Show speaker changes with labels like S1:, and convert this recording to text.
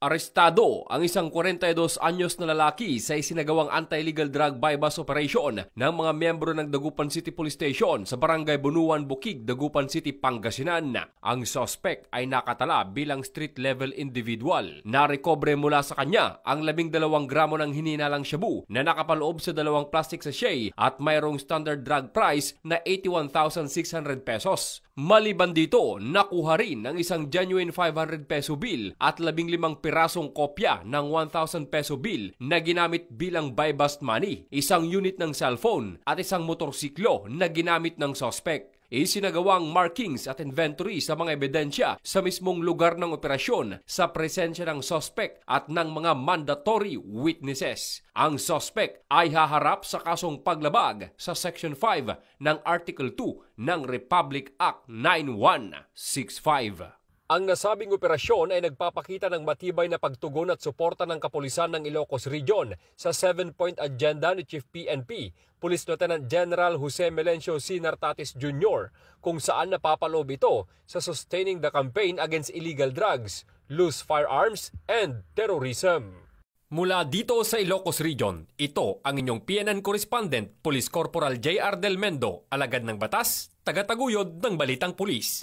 S1: Arestado ang isang 42 anyos na lalaki sa isinagawang anti-illegal drug bypass operation ng mga miyembro ng Dagupan City Police Station sa Barangay Bunuan, Bukid, Dagupan City, Pangasinan. Ang suspect ay nakatala bilang street-level individual. Narekobre mula sa kanya ang 12 gramo ng hininalang shabu na nakapaloob sa 2 plastic sachet at mayroong standard drug price na 81,600 pesos. Maliban dito, nakuha rin ang isang genuine 500 peso bill at 15 pirasong kopya ng 1,000 peso bill na ginamit bilang buy-bust money, isang unit ng cellphone at isang motorsiklo na ginamit ng suspect. Isinagawang markings at inventory sa mga ebidensya sa mismong lugar ng operasyon sa presensya ng suspect at ng mga mandatory witnesses. Ang suspect ay haharap sa kasong paglabag sa Section 5 ng Article 2 ng Republic Act 9165. Ang nasabing operasyon ay nagpapakita ng matibay na pagtugon at suporta ng kapulisan ng Ilocos Region sa 7-point agenda ni Chief PNP, Police Lieutenant General Jose Melencio C. Nartatis Jr., kung saan napapaloob ito sa sustaining the campaign against illegal drugs, loose firearms, and terrorism. Mula dito sa Ilocos Region, ito ang inyong PNN Correspondent, Police Corporal J.R. Del Mendo, alagad ng batas, tagataguyod ng Balitang Pulis.